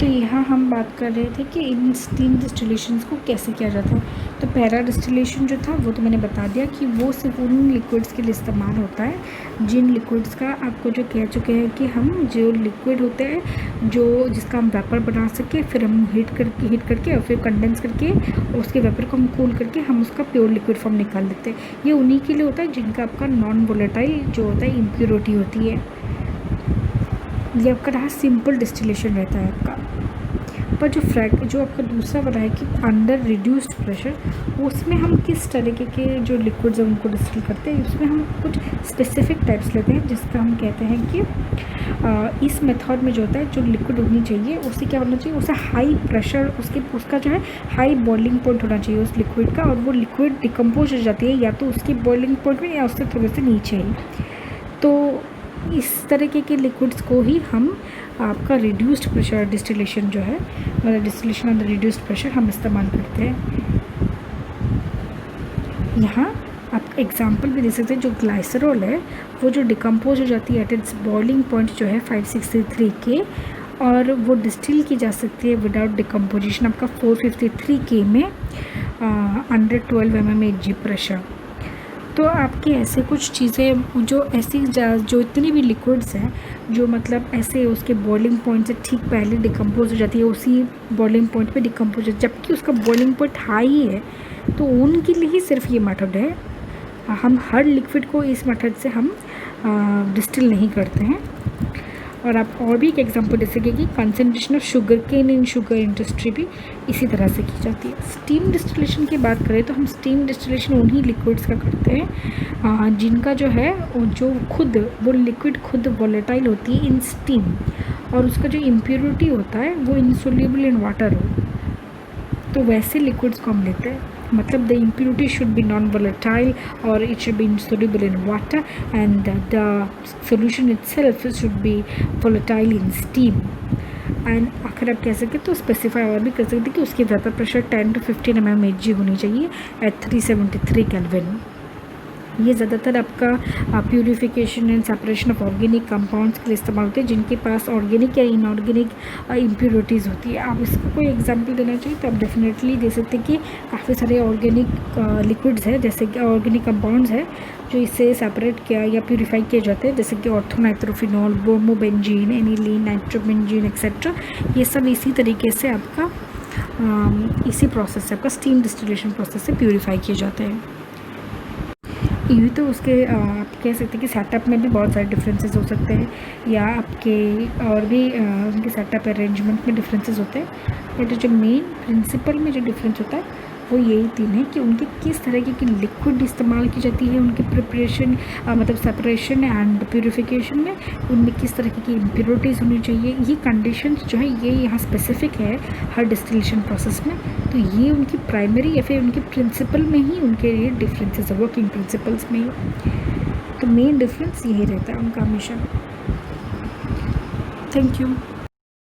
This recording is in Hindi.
तो यहाँ हम बात कर रहे थे कि इन स्टीम डिस्टिलेशंस को कैसे किया जाता है। तो पैरा डिस्टिलेशन जो था वो तो मैंने बता दिया कि वो सिर्फ उन लिक्विड्स के लिए इस्तेमाल होता है जिन लिक्विड्स का आपको जो कह चुके हैं कि हम जो लिक्विड होते हैं जो जिसका हम वेपर बना सके, फिर हम हीट करके और फिर कंडेंस करके उसके वेपर को हम कूल करके हम उसका प्योर लिक्विड फॉर्म निकाल लेते हैं। ये उन्हीं के लिए होता है जिनका आपका नॉन वोलेटाइल जो होता है इम्प्योरिटी होती है। ये आपका रहा सिंपल डिस्टिलेशन रहता है आपका। पर जो आपका दूसरा वाला है कि अंडर रिड्यूस्ड प्रेशर, उसमें हम किस तरीके के जो लिक्विड्स हैं उनको डिस्टिल करते हैं। उसमें हम कुछ स्पेसिफिक टाइप्स लेते हैं जिसका हम कहते हैं कि इस मेथड में जो होता है जो लिक्विड होनी चाहिए उससे क्या होना चाहिए, उसे हाई प्रेशर उसका जो है हाई बॉइलिंग पॉइंट होना चाहिए उस लिक्विड का, और वो लिक्विड डिकम्पोज हो जाती है या तो उसकी बॉइलिंग पॉइंट में या उससे थोड़े से नीचे ही। तो इस तरीके के लिक्विड्स को ही हम आपका रिड्यूस्ड प्रेशर डिस्टिलेशन जो है, मतलब distillation on the reduced pressure हम इस्तेमाल करते हैं। यहाँ आप एग्जांपल भी दे सकते हैं। जो ग्लाइसरॉल है वो जो डिकम्पोज हो जाती है एट इट्स बॉइलिंग पॉइंट जो है 563 के, और वो डिस्टिल की जा सकती है विदाउट डिकम्पोजिशन आपका 453 के में अंडर 12 mmHg प्रेशर। तो आपके ऐसे कुछ चीज़ें जो ऐसी जो इतनी भी लिक्विड्स हैं जो मतलब ऐसे उसके बॉइलिंग पॉइंट से ठीक पहले डिकम्पोज हो जाती है, उसी बॉइलिंग पॉइंट पे डिकम्पोज हो, जबकि उसका बॉइलिंग पॉइंट हाई है, तो उनके लिए ही सिर्फ ये मेथड है। हम हर लिक्विड को इस मेथड से हम डिस्टिल नहीं करते हैं। और आप और भी एक एग्जांपल दे सकें कि concentration of sugar cane in sugar industry भी इसी तरह से की जाती है। स्टीम डिस्टिलेशन की बात करें तो हम स्टीम डिस्टिलेशन उन्हीं लिक्विड्स का करते हैं जिनका जो है वो लिक्विड खुद वॉलेटाइल होती है इन स्टीम, और उसका जो इम्प्योरिटी होता है वो इनसोल्यूबल इन वाटर हो, तो वैसे लिक्विड्स को हम लेते हैं। मतलब the impurity should be non volatile और it should be insoluble in water and the solution itself should be volatile in steam। And आखिर आप कह सकते तो स्पेसिफाई और भी कर सकते कि उसकी वेपर प्रेशर 10 to 15 mmHg होनी चाहिए एट 373 केल्विन। ये ज़्यादातर आपका purification and separation of organic compounds के लिए इस्तेमाल होते हैं जिनके पास ऑर्गेनिक या इनऑर्गेनिक इम्प्योरिटीज़ होती है। आप इसका कोई एग्जांपल देना चाहिए तो आप डेफिनेटली दे सकते हैं कि काफ़ी सारे ऑर्गेनिक लिक्विड्स हैं, जैसे कि ऑर्गेनिक कंपाउंड्स हैं जो इससे सेपरेट किया या प्यूरिफाई किए जाते हैं, जैसे कि orthonitrophenol, bromobenzene, aniline, nitrobenzene etcetera. ये सब इसी तरीके से आपका इसी प्रोसेस से आपका स्टीम डिस्टिलेशन प्रोसेस से प्यूरिफाई किए जाते हैं। यूँ तो उसके आप कह सकते हैं कि सेटअप में भी बहुत सारे डिफरेंसेस हो सकते हैं, या आपके और भी उनके सेटअप अरेंजमेंट में डिफरेंसेस होते हैं, बट जो मेन प्रिंसिपल में जो डिफरेंस होता है वो यही तीन है कि उनके किस तरह की लिक्विड इस्तेमाल की जाती है, उनकी प्रिपरेशन मतलब सेपरेशन एंड प्यूरिफिकेशन में उनमें किस तरह की इम्प्योरिटीज़ होनी चाहिए। ये कंडीशंस जो है ये यहाँ स्पेसिफिक है हर डिस्टिलेशन प्रोसेस में। तो ये उनकी प्राइमरी या फिर उनके प्रिंसिपल में ही उनके ये डिफरेंसेस है, वर्किंग प्रिंसिपल्स में ही। तो मेन डिफरेंस यही रहता है उनका हमेशा। Thank you.